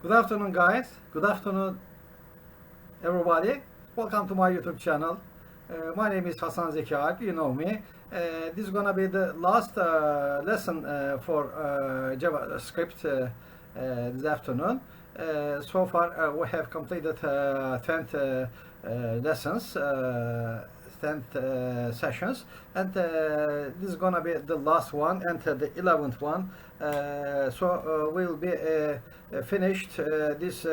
Good afternoon, guys. Good afternoon, everybody. Welcome to my YouTube channel. My name is Hasan Zeki Alp. You know me. This is gonna be the last lesson for JavaScript this afternoon. So far, we have completed 10 lessons, 10 sessions, and this is gonna be the last one and the 11th one. So we'll be finished this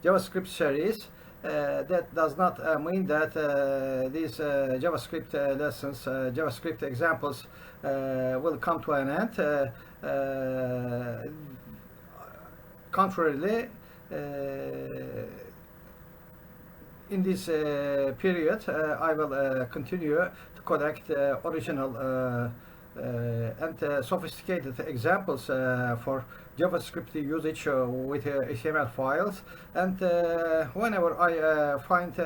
JavaScript series. That does not mean that these JavaScript lessons, JavaScript examples will come to an end. Contrarily, in this period, I will continue to collect original and sophisticated examples for JavaScript usage with HTML files, and whenever I find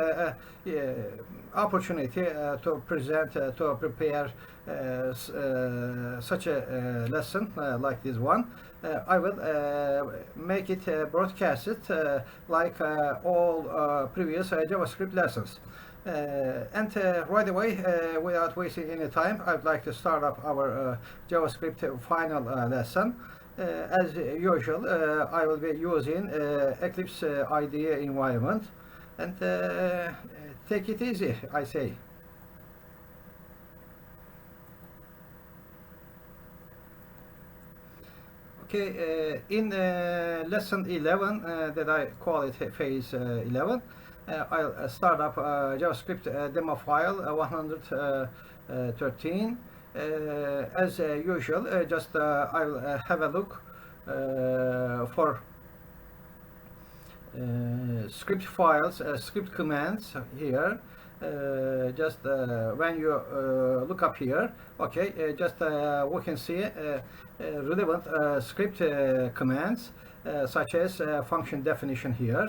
opportunity to present, to prepare such a lesson like this one, I will make it broadcasted like all previous JavaScript lessons. And right away, without wasting any time, I'd like to start up our JavaScript final lesson. As usual, I will be using Eclipse-IDE environment, and take it easy, I say. Okay, in lesson 11, that I call it phase 11, I'll start up JavaScript demo file 113. As usual, just I'll have a look for script files, script commands here. Just when you look up here, okay, just we can see relevant script commands, such as function definition here,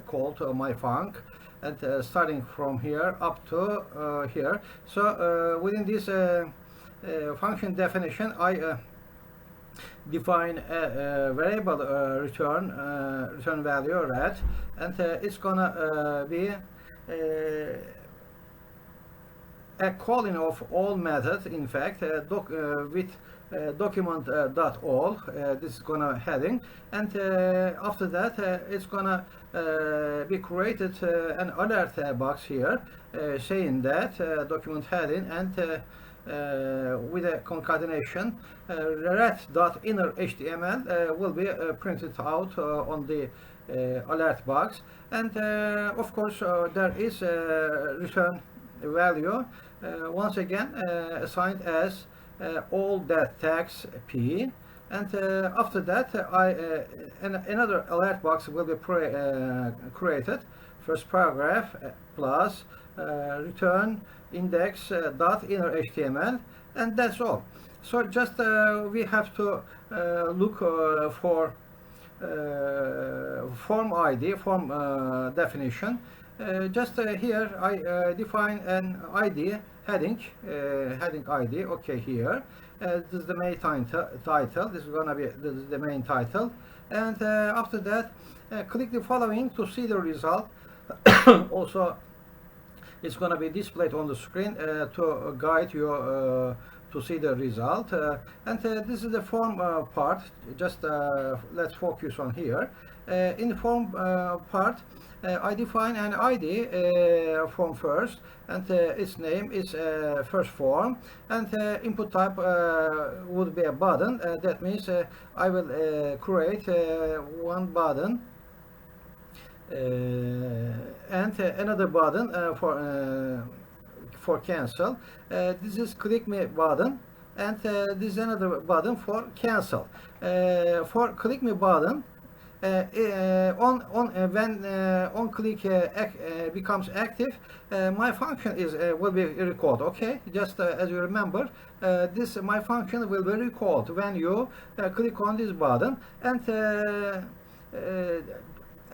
called myfunc, and starting from here up to here. So within this function definition, I define a variable return value ret, and it's gonna be a calling of all methods, in fact, with document.all. This is gonna heading, and after that it's gonna be created an alert box here saying that document heading, and with a concatenation ret.inner.html will be printed out on the alert box, and of course there is a return value once again assigned as all that tags p, and after that another alert box will be created, first paragraph plus return index.inner.html, and that's all. So just we have to look for form ID, form definition. Just here I define an ID, heading ID. Okay, here this is the main title. This is gonna be the main title, and after that click the following to see the result. Also, it's gonna be displayed on the screen to guide you to see the result, and this is the form part. Just let's focus on here. In the form part, I define an ID form first, and its name is first form, and input type would be a button. That means I will create one button and another button for cancel. This is click me button, and this is another button for cancel. For click me button, when on click becomes active, my function will be recalled. Okay, just as you remember, this my function will be recalled when you click on this button, and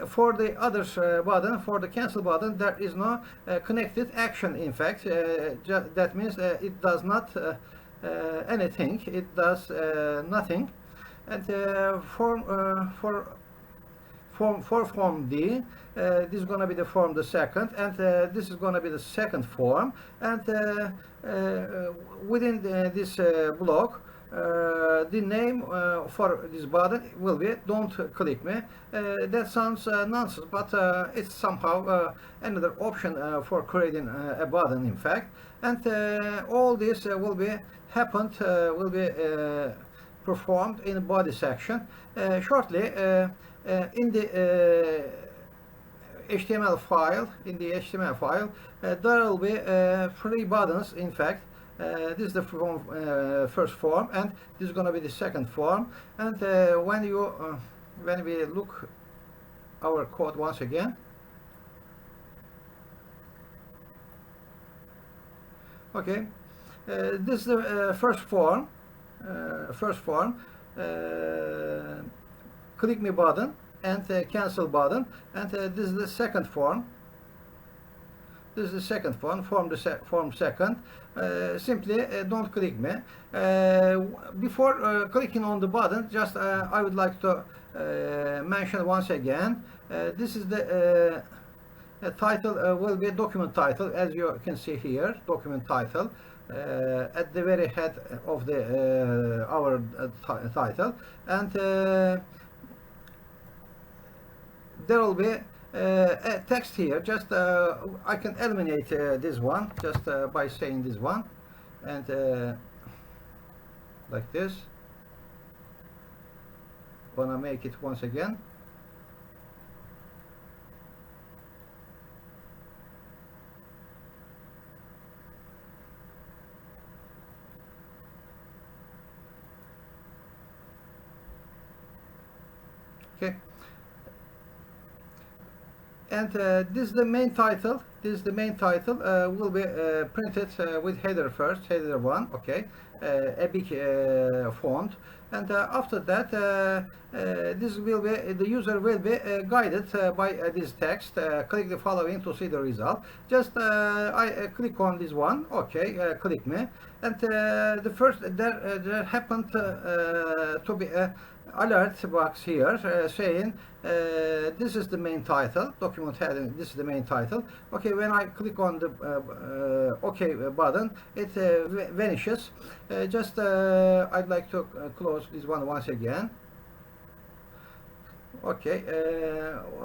for the others button, for the cancel button, there is no connected action. In fact, that means it does not anything, it does nothing. And form D. This is going to be the form the second, and this is going to be the second form. And within this block, the name for this button will be "Don't click me." That sounds nonsense, but it's somehow another option for creating a button, in fact. And all this will be performed in the body section. Shortly, in the HTML file, there will be 3 buttons, in fact. This is the first form, and this is going to be the second form. And when we look our code once again, okay, this is the first form. Click me button and cancel button, and this is the second form. This is the second form, form second. Simply don't click me. Before clicking on the button, just I would like to mention once again, this is the title will be document title, as you can see here, document title. At the very head of the our title, and there will be a text here. Just I can eliminate this one just by saying this one, and like this. Gonna make it once again. Okay, and this is the main title. Will be printed with header first, header 1. Okay, a big font, and after that, this will be the user will be guided by this text. Click the following to see the result. Just I click on this one. Okay, click me, and the first there happened to be a alert box here saying this is the main title, document heading. This is the main title. Okay, when I click on the OK button, it vanishes. Just I'd like to close this one once again. Okay,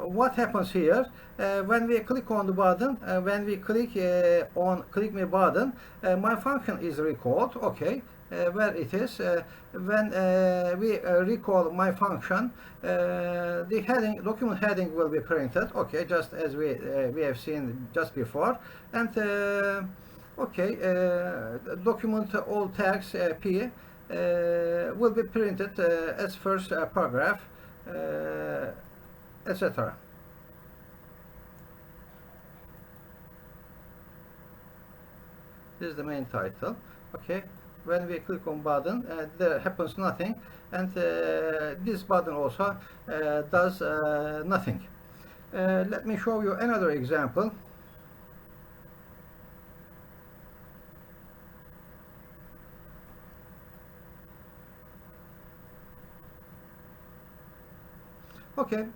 what happens here when we click on the button? When we click on click me button, my function is recalled. Okay, where it is when we recall my function, the heading, document heading will be printed. Okay, just as we have seen just before, and okay, document all tags P will be printed as first paragraph, etc. This is the main title. Okay, when we click on button, there happens nothing, and this button also does nothing. Let me show you another example. Okay,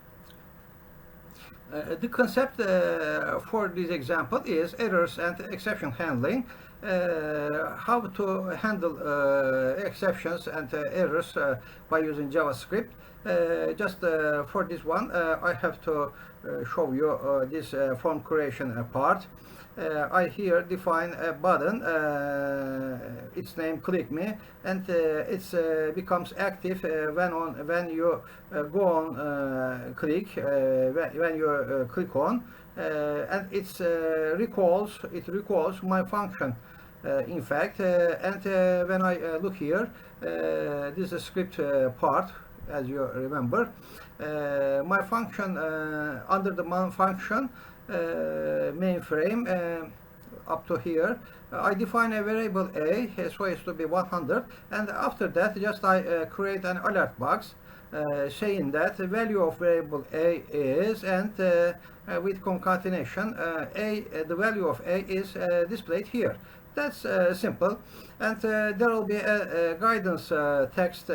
the concept for this example is errors and exception handling. How to handle exceptions and errors by using JavaScript. Just for this one, I have to show you this form creation part. I here define a button, its name click me, and it becomes active when you go on click, when you click on, and it recalls my function. In fact, and when I look here, this is a script part, as you remember. My function under the function mainframe up to here, I define a variable a, so it's to be 100, and after that just I create an alert box saying that the value of variable a is, and with concatenation the value of a is displayed here. That's simple, and there will be a guidance text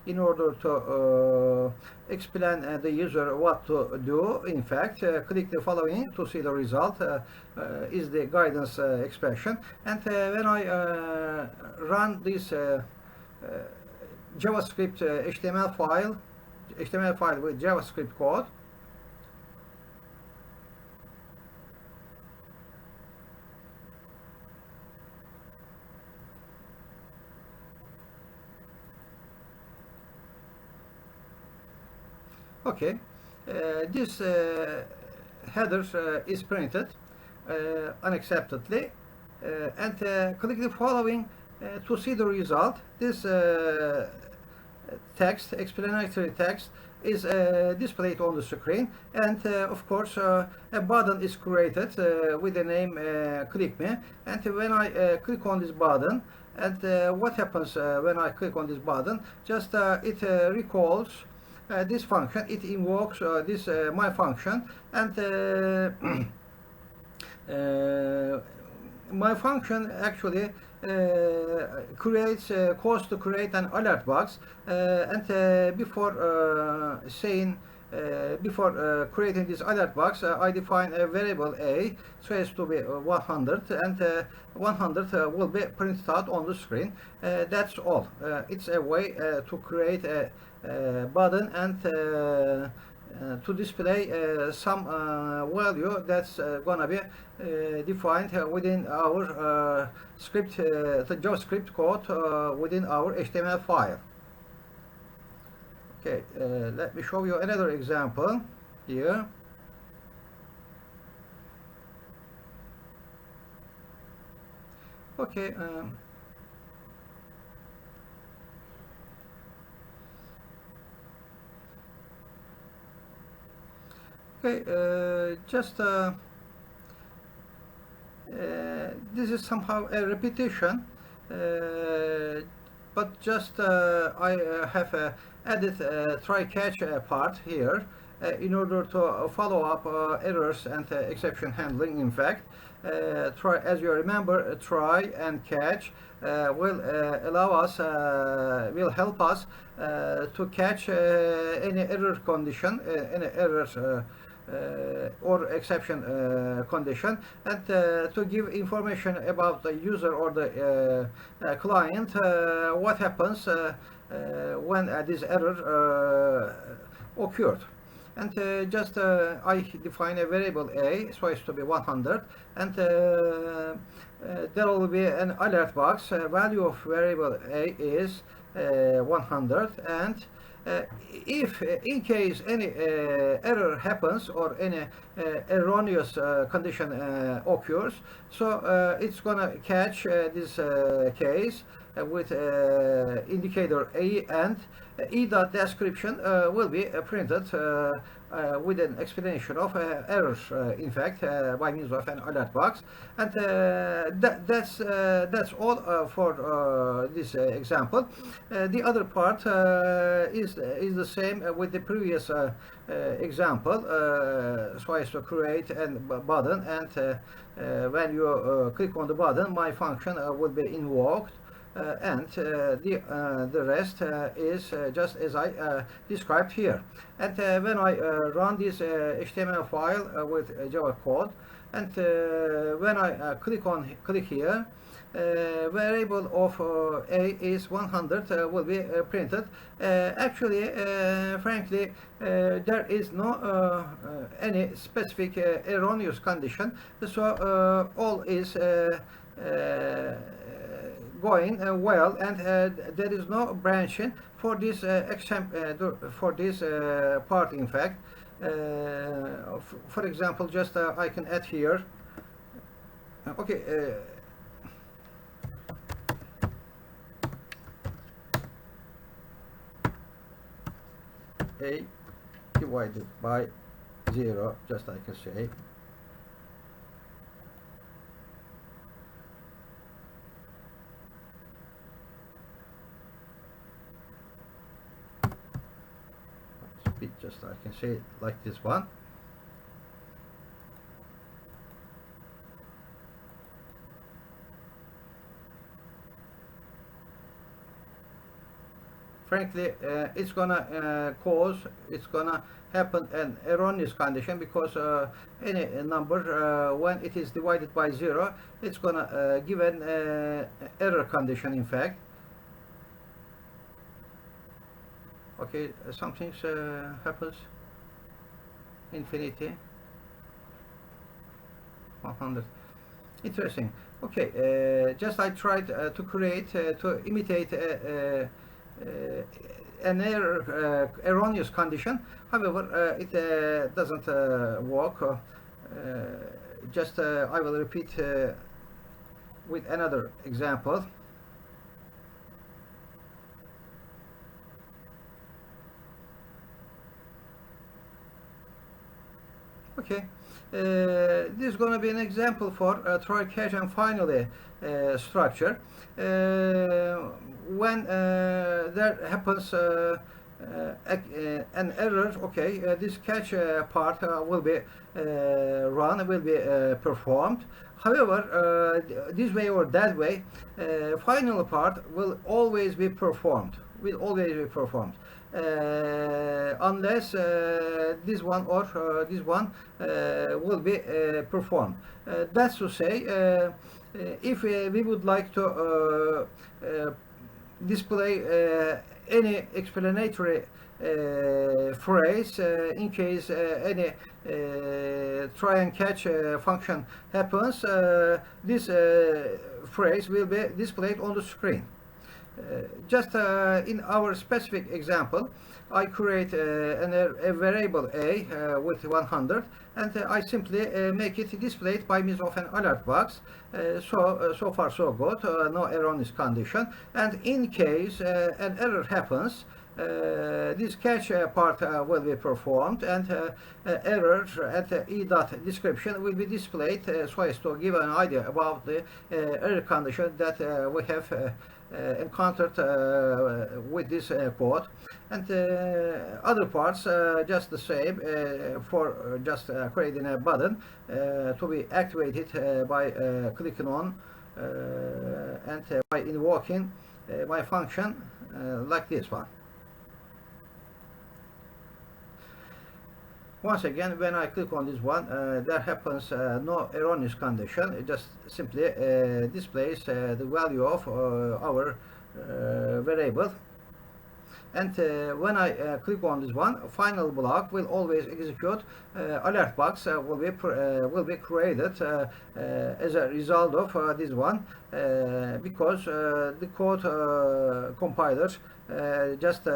in order to explain the user what to do. In fact, click the following to see the result is the guidance expression. And when I run this JavaScript HTML file with JavaScript code, okay, this header is printed unacceptedly, and click the following to see the result. This text, explanatory text, is displayed on the screen, and of course a button is created with the name click me. And when I click on this button, and what happens when I click on this button, just it recalls this function, it invokes this my function, and my function actually creates cause to create an alert box, and before creating this alert box, I define a variable a so as to be 100, and 100 will be printed out on the screen. That's all. It's a way to create a button and to display some value that's gonna be defined within our script, the JavaScript code within our HTML file. Okay, let me show you another example here. Okay. Okay, this is somehow a repetition, but just I have added try catch part here in order to follow up errors and exception handling. In fact, try, as you remember, try and catch will allow us, will help us to catch any error condition, any errors or exception condition, and to give information about the user or the client what happens when this error occurred. And just I define a variable a so as to be 100, and there will be an alert box. Value of variable a is 100, and if in case any error happens or any erroneous condition occurs, so it's gonna catch this case with indicator a, and e.description will be printed with an explanation of errors, in fact, by means of an alert box. And that's all for this example. The other part is the same with the previous example, so as to create a button, and when you click on the button, my function will be invoked. And the rest is just as I described here. And when I run this HTML file with Java code, and when I click here, variable of a is 100 will be printed. Actually, frankly, there is no any specific erroneous condition, so all is going well, and there is no branching for this for this part. In fact, for example, just I can add here. Okay. A divided by 0, just I can say. Just I can say it like this one. frankly, it's gonna happen an erroneous condition, because any number when it is divided by 0, it's gonna give an error condition, in fact. Okay, something happens. Infinity 100. Interesting. Okay, just I tried to create, to imitate an erroneous condition. However, it doesn't work. Just I will repeat with another example. Okay, this is going to be an example for try, catch, and finally structure. When there happens an error, okay, this catch part will be performed. However, this way or that way, final part will always be performed. Unless this one or this one will be performed. That's to say, if we would like to display any explanatory phrase in case any try and catch function happens, this phrase will be displayed on the screen. Just in our specific example, I create a variable a with 100, and I simply make it displayed by means of an alert box. So far so good, no erroneous condition. And in case an error happens, this catch part will be performed, and error at e.description will be displayed so as to give an idea about the error condition that we have encountered with this code. And other parts just the same, for just creating a button to be activated by clicking on and by invoking my function like this one. Once again, when I click on this one, there happens no erroneous condition. It just simply displays the value of our variable. And when I click on this one, final block will always execute. Alert box will be created as a result of this one, because the code compiler just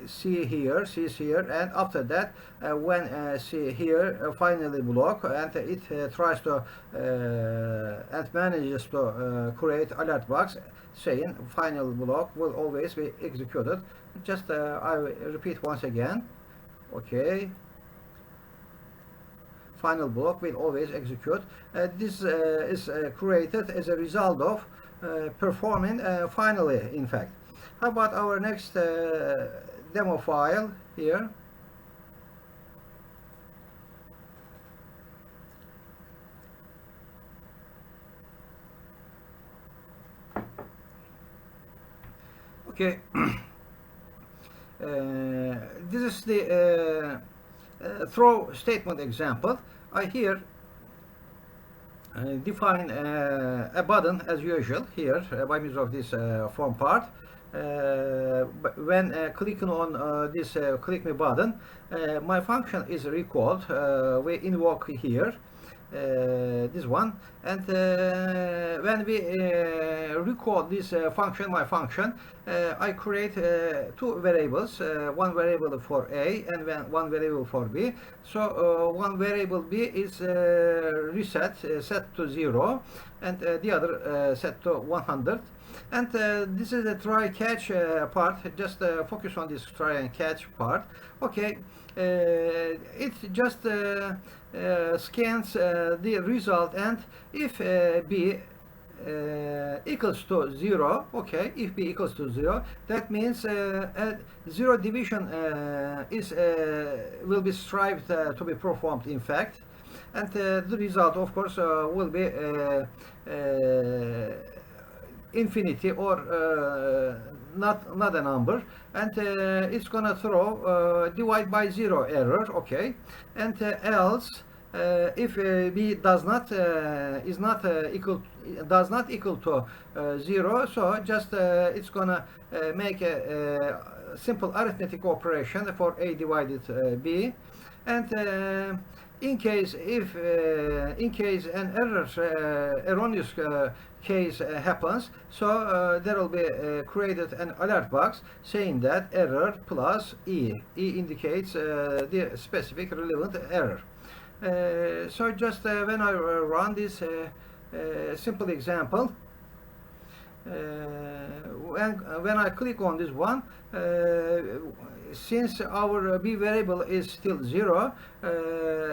sees here, and after that, when see here finally block, and it tries to and manages to create alert box saying final block will always be executed. Just I repeat once again. Okay, final block will always execute. This is created as a result of performing finally, in fact. How about our next demo file here? Okay. This is the throw statement example. I here define a button as usual here by means of this form part. When clicking on this click me button, my function is recalled. We invoke here this one, and when we recall this function, my function, I create two variables, one variable for A and one variable for B. So one variable B is set to 0, and the other set to 100. And this is the try catch part. Just focus on this try and catch part. Okay, it just scans the result, and if B equals to 0, okay, if B equals to 0, that means zero division will be strived to be performed, in fact, and the result, of course, will be infinity or not a number, and it's gonna throw divide by 0 error. Okay, and else if b does not equal to 0, so just it's gonna make a simple arithmetic operation for a divided b, and in case an erroneous case happens, so there will be created an alert box saying that error plus e indicates the specific relevant error. So just when I run this simple example, when I click on this one, since our b variable is still 0,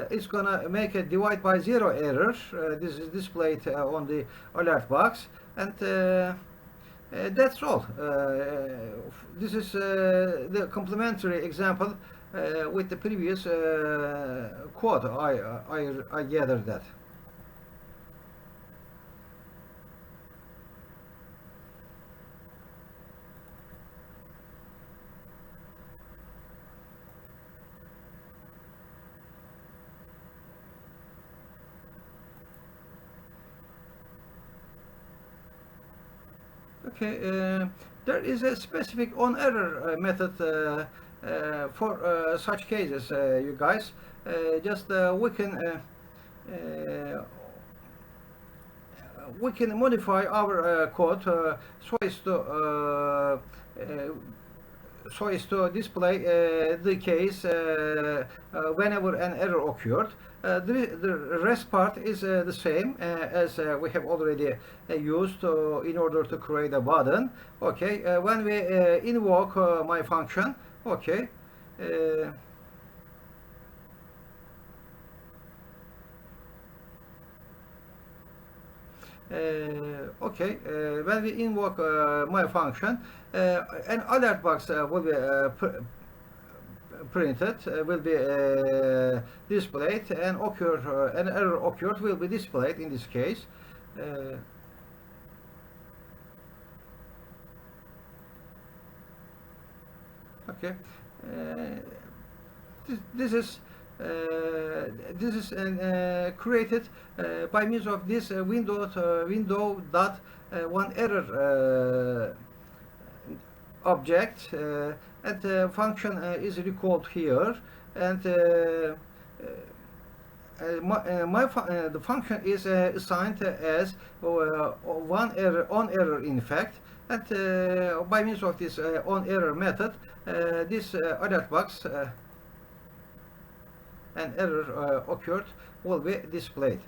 it's gonna make a divide by 0 error. This is displayed on the alert box, and that's all. This is the complementary example with the previous code. I gathered that. Okay, there is a specific on error method for such cases, you guys. Just we can modify our code so as to display the case whenever an error occurred. The rest part is the same as we have already used in order to create a button. Okay, when we invoke my function, okay, when we invoke my function, an alert box will be printed, will be displayed, and an error occurred will be displayed in this case. Okay, this is created by means of this window dot one error object, and the function is recalled here, and the function is assigned as one error, on error in fact, and by means of this on error method, this alert box an error occurred will be displayed.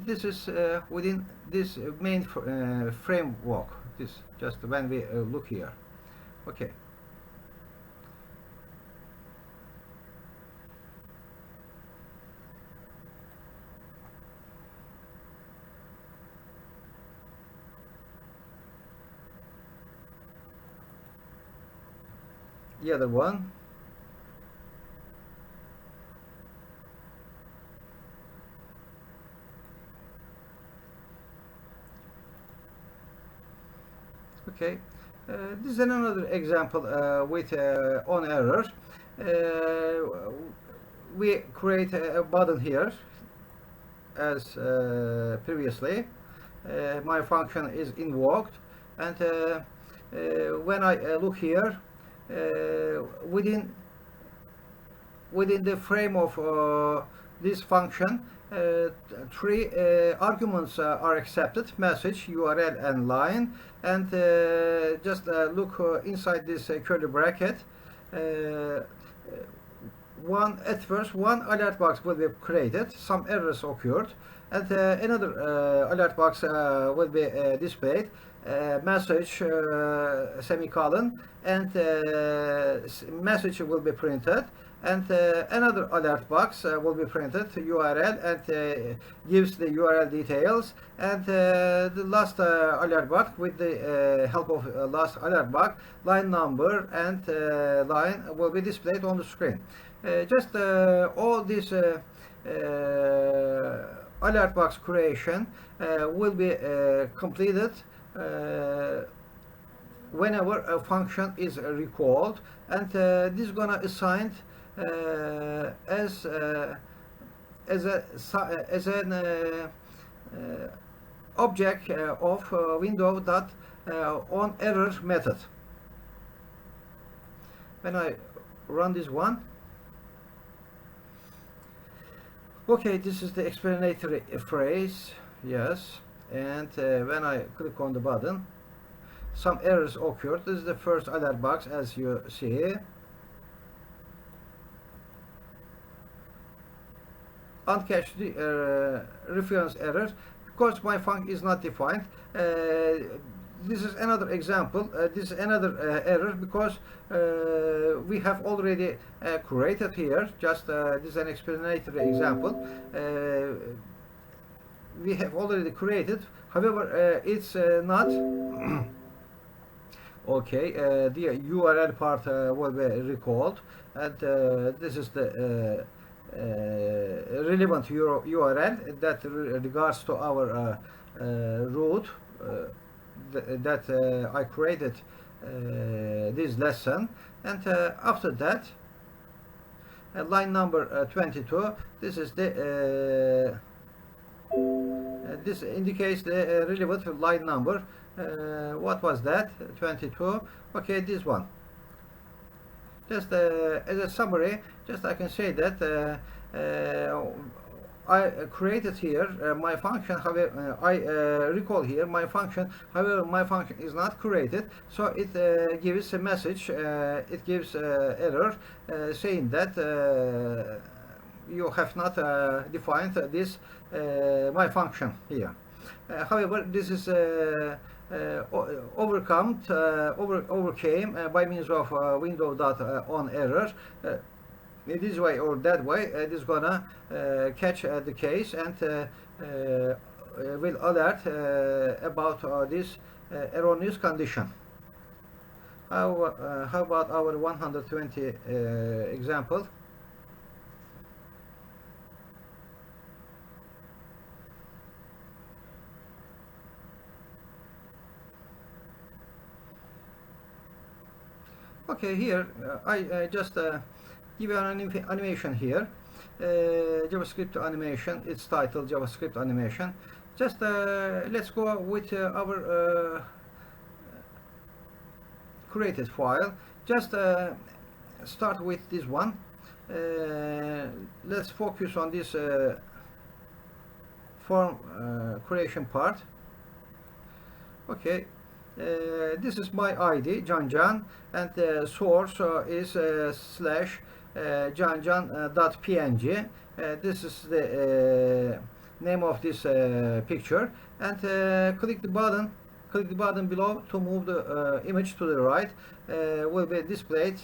This is within this main framework. This just when we look here. Okay. The other one. Okay, this is another example with on error. We create a button here as previously. My function is invoked, and when I look here, within the frame of this function, three arguments are accepted: message, URL, and line. And just look inside this curly bracket. At first, one alert box will be created. Some errors occurred, and another alert box will be displayed. Message semicolon, and message will be printed, and another alert box will be printed, URL, and gives the URL details, and the last alert box with the help of last alert box, line number and line will be displayed on the screen. Just all this alert box creation will be completed whenever a function is recalled, and this is gonna assigned as an object of window dot on error method. When I run this one, okay, this is the explanatory phrase, yes, and when I click on the button, some errors occurred. This is the first alert box, as you see. Uncached reference error because my function is not defined. This is another example. This is another error because we have already created here. Just this is an explanatory example. We have already created. However, it's not. Okay, the URL part will be recalled, and this is the relevant URL that regards to our route that I created this lesson. And after that, line number 22, this is the this indicates the relevant line number. What was that? 22. Okay, this one. Just as a summary, just I can say that I created here my function. However, I recall here my function. However, my function is not created, so it gives a message. It gives error saying that you have not defined this my function here. However, this is overcame by means of window dot on error. This way or that way, it is gonna catch the case and will alert about this erroneous condition. How about our 120 example? Okay, here I just give you an animation here, JavaScript animation. It's titled JavaScript animation. Just let's go with our created file. Just start with this one. Let's focus on this form creation part. Okay. This is my ID, John, and the source is slash johnjohn.png. This is the name of this picture, and click the button below to move the image to the right. Will be displayed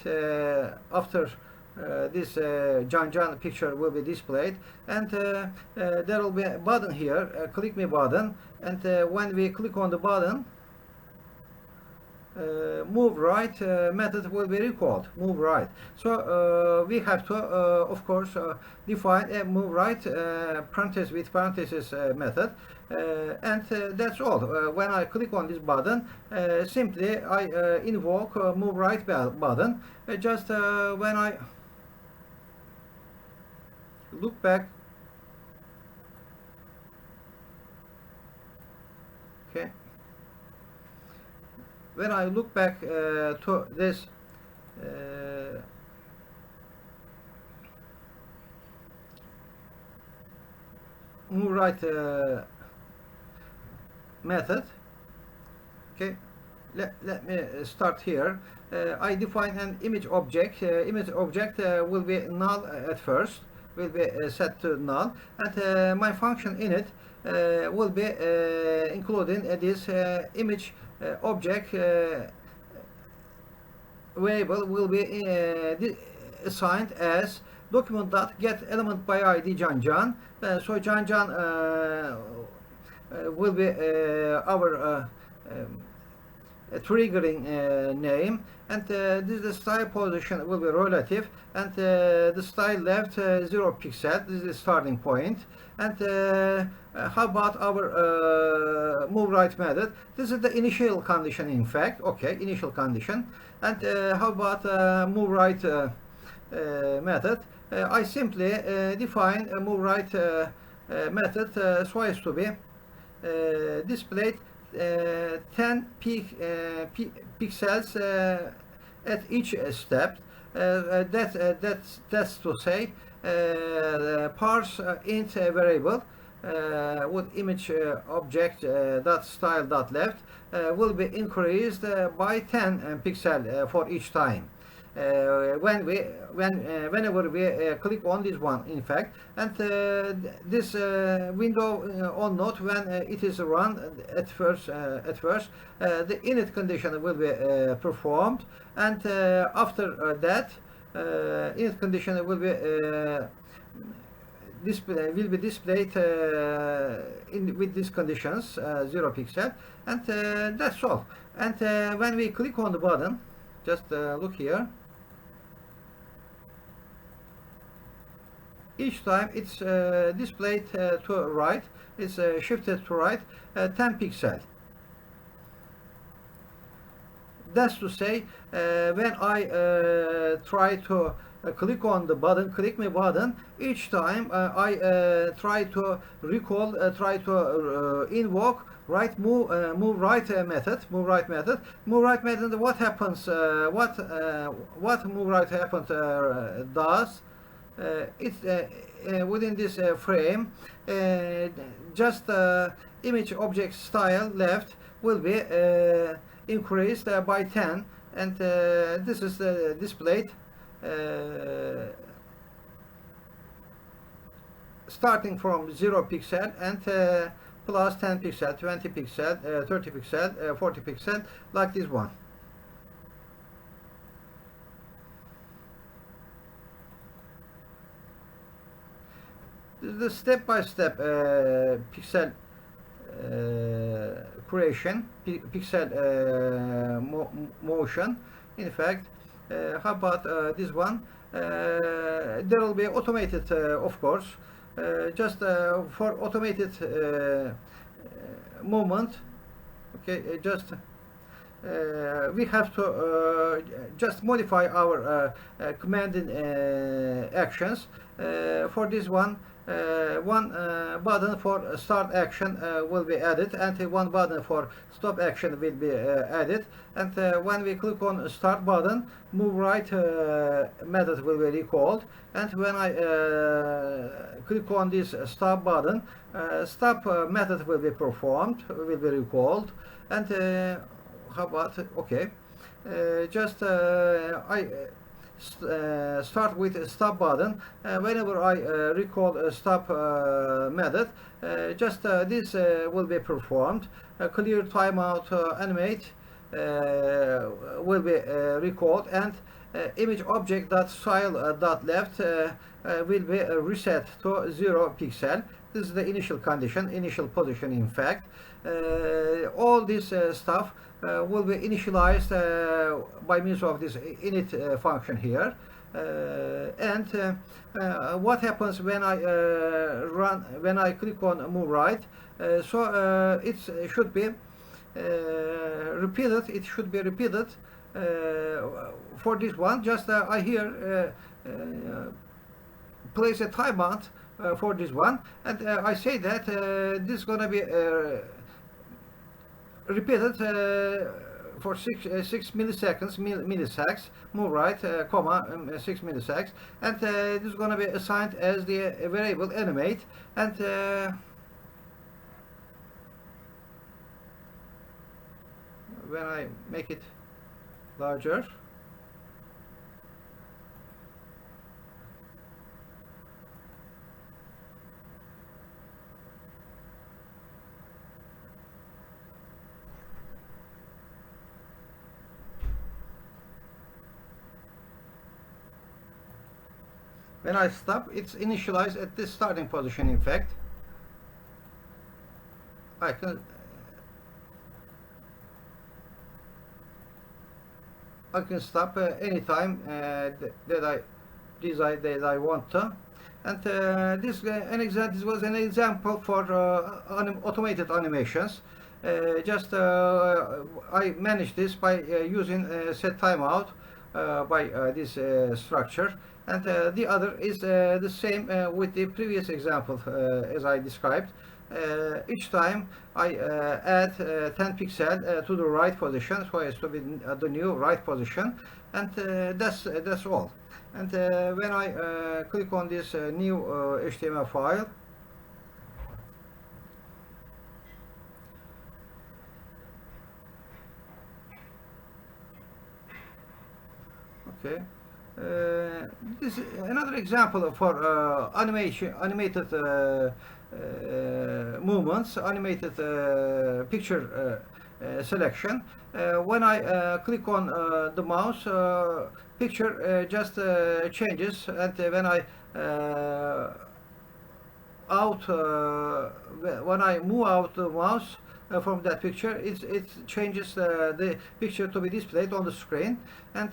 after this John picture will be displayed, and there will be a button here, click me button, and when we click on the button, move right method will be recalled. Move right. So we have to of course define a move right parenthesis with parenthesis method, and that's all. When I click on this button, simply I invoke move right button. Just when I look back, okay, when I look back to this move right method, okay, let me start here. I define an image object. Image object will be null at first, will be set to null, and my function in it will be including this image object variable will be assigned as document.getElementById John. So John will be our triggering name, and this the style position will be relative, and the style left 0 pixel. This is the starting point. And how about our move right method. This is the initial condition, in fact. Okay, initial condition. And how about move right method? I simply define a move right method so as to be displayed 10 pixels at each step. That's to say, parse int variable with image object dot style dot left will be increased by 10 pixel for each time. Whenever we click on this one, in fact, and this window on note, when it is run at first, the init condition will be performed, and after that, init condition will be displayed with these conditions, 0 pixel, and that's all. And when we click on the button, just look here. Each time it's displayed to right, it's shifted to right 10 pixel. That's to say, when I try to click on the button, click my button, each time I try to recall, invoke right move right method. What happens? What move right happens does? It's within this frame, just image object style left will be increased by 10, and this is displayed starting from 0 pixel and plus 10 pixel, 20 pixel, 30 pixel, 40 pixel, like this one. The step-by-step pixel creation, pixel motion. In fact, how about this one? There will be automated, of course, just for automated movement. Okay, just we have to just modify our command actions. For this one, one button for start action will be added, and one button for stop action will be added. And when we click on start button, move right method will be recalled. And when I click on this stop button, stop method will be performed, will be recalled. And how about, okay, just I start with a stop button. Whenever I recall a stop method, just this will be performed. Clear timeout animate will be recalled, and image object dot style dot left will be reset to 0 pixel. This is the initial condition, initial position. In fact, all this stuff will be initialized by means of this init function here. And what happens when I when I click on move right? So it should be repeated. It should be repeated for this one. Just I here place a timeout for this one, and I say that this is gonna be repeated for 6 milliseconds, move right, comma, 6 milliseconds, and this is going to be assigned as the variable animate. And when I make it larger, when I stop, it's initialized at this starting position. In fact, I can stop anytime that I want to. And this was an example for automated animations. just I manage this by using set timeout by this structure, and the other is the same with the previous example as I described. Each time I add 10 pixels to the right position, so as to be the new right position, and that's all. And when I click on this new HTML file, okay, this is another example for animated movements, animated picture selection. When I click on the mouse, picture just changes, and when I when I move out the mouse from that picture, it changes the picture to be displayed on the screen. And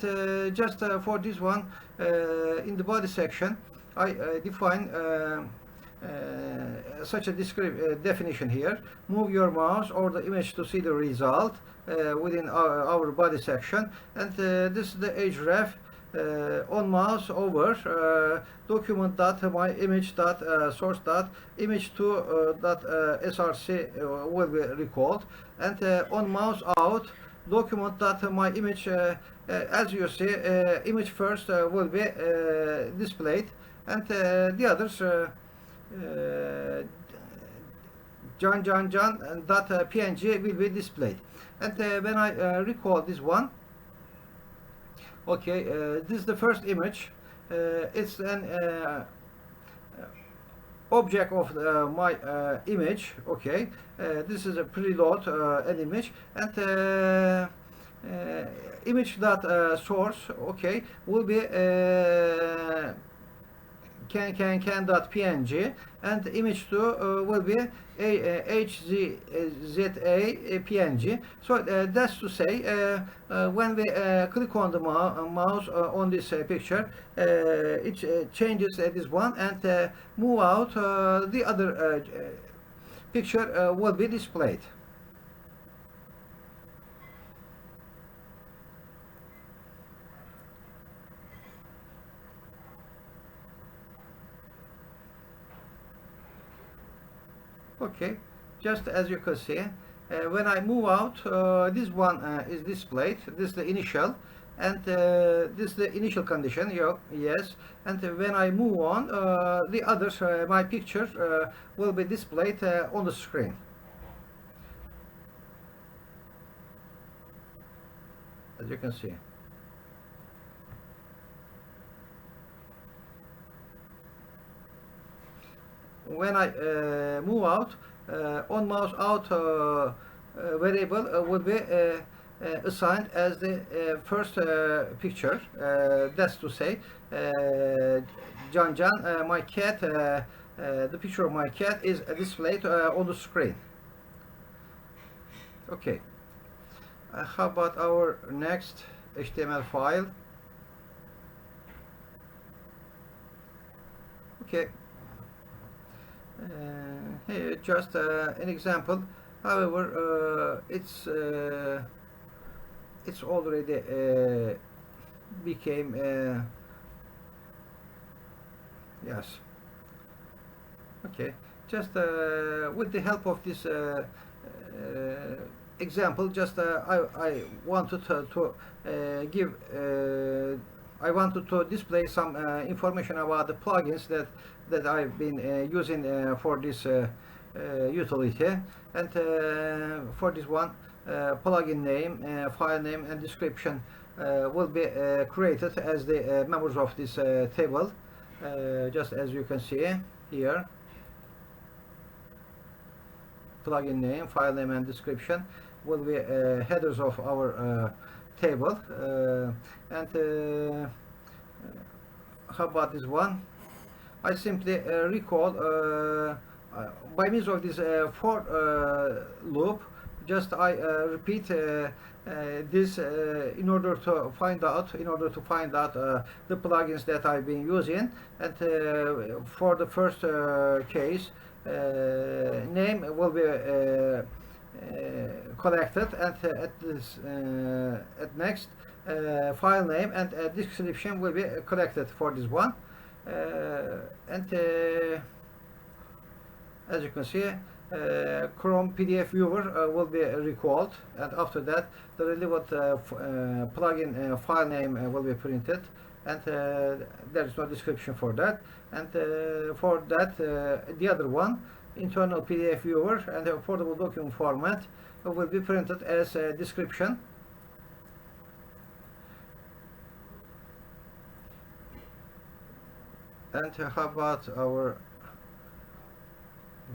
just for this one, in the body section, I define such a definition here: move your mouse or the image to see the result within our body section. And this is the href. On mouse over document dot my image dot source dot image to dot src will be recalled, and on mouse out document dot my image, as you see, image first will be displayed, and the others John and dot png will be displayed. And when I recall this one, okay, this is the first image. It's an object of my image. Okay, this is a preload an image, and image dot source, okay, will be can dot png, and image 2 will be hzza png. So that's to say, when we click on the mouse on this picture, it changes this one, and move out the other picture will be displayed. Okay, just as you can see, when I move out, this one is displayed. This is the initial, and this is the initial condition. Yes, and when I move on, the others, my picture will be displayed on the screen. As you can see. When I move out, on mouse out variable will be assigned as the first picture. That's to say, John, my cat, the picture of my cat is displayed on the screen. Okay. How about our next HTML file? Okay. Here just an example. However, it's already became yes. Okay, just with the help of this example, just I wanted to give I wanted to display some information about the plugins that I've been using for this utility. And for this one, plugin name, file name, and description will be created as the members of this table, just as you can see here. Plugin name, file name, and description will be headers of our table. And how about this one? I simply recall by means of this for loop. Just I repeat this in order to find out the plugins that I've been using. And for the first case, name will be collected, and at next file name and description will be collected for this one, and as you can see, Chrome PDF viewer will be recalled, and after that the relevant plugin file name will be printed, and there is no description for that, and for that the other one, internal PDF viewer and a portable document format, will be printed as a description. And how about our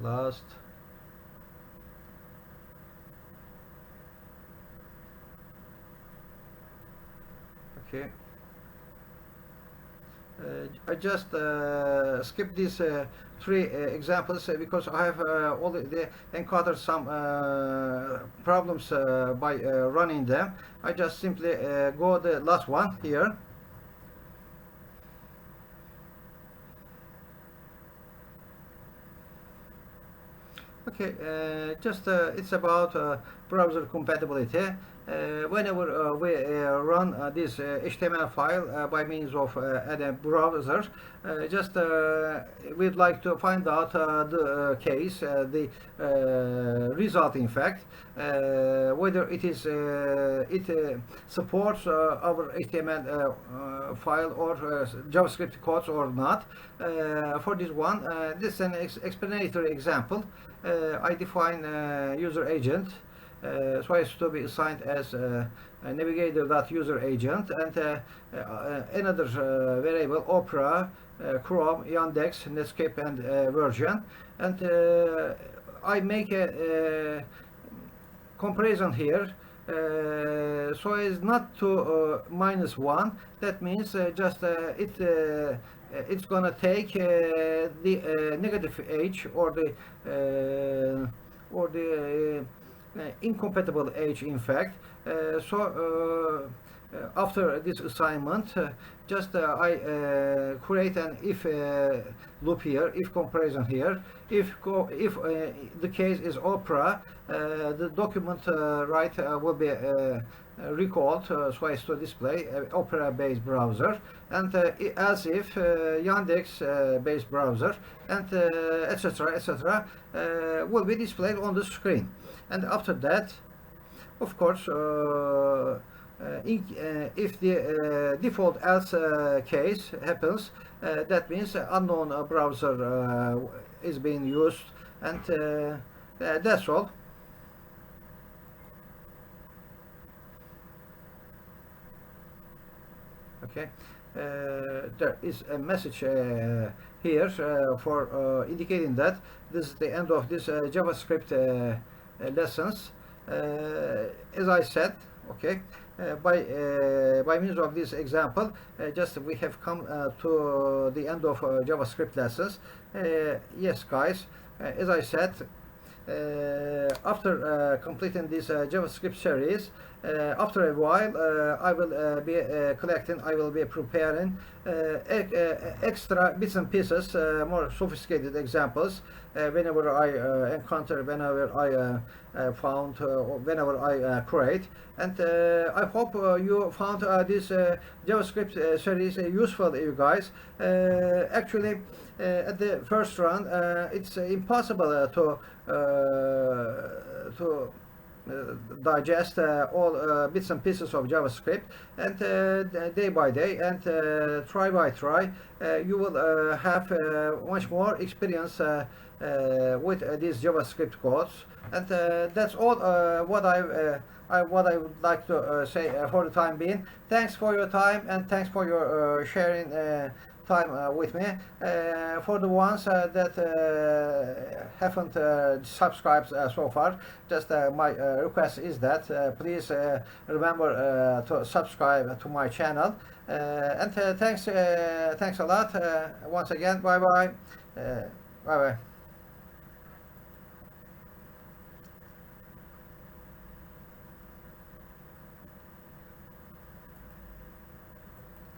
last okay. I just skip these three examples because I have already encountered some problems by running them. I just simply go the last one here. Okay, it's about browser compatibility. Whenever we run this HTML file by means of a browser, we'd like to find out the case, the result, in fact, whether it supports our HTML file or JavaScript codes or not. For this one, this is an explanatory example. I define user agent so as to be assigned as navigator.userAgent, and another variable Opera, Chrome, Yandex, Netscape, and version, and I make a comparison here so as not to -1. That means it's gonna take the negative age or the incompatible age, in fact. After this assignment, I create an if loop here, if comparison here. If the case is Opera, the document right will be recalled so as to display Opera-based browser, and as if Yandex based browser, and etc. Will be displayed on the screen. And after that, of course, if the default else case happens, that means unknown browser is being used, and that's all. Okay, there is a message here for indicating that this is the end of this JavaScript lessons. As I said, okay, by means of this example, we have come to the end of JavaScript lessons. Yes, guys, as I said, after completing this JavaScript series, after a while I will be preparing extra bits and pieces, more sophisticated examples whenever I encounter, whenever I found, whenever I create. And I hope you found this JavaScript series useful, you guys. Actually, at the first run, it's impossible to digest all bits and pieces of JavaScript, and day by day and try by try, you will have much more experience with these JavaScript codes. And that's all what I would like to say for the time being. Thanks for your time, and thanks for your sharing time with me. For the ones that haven't subscribed so far, my request is that please remember to subscribe to my channel, and thanks a lot once again. Bye bye.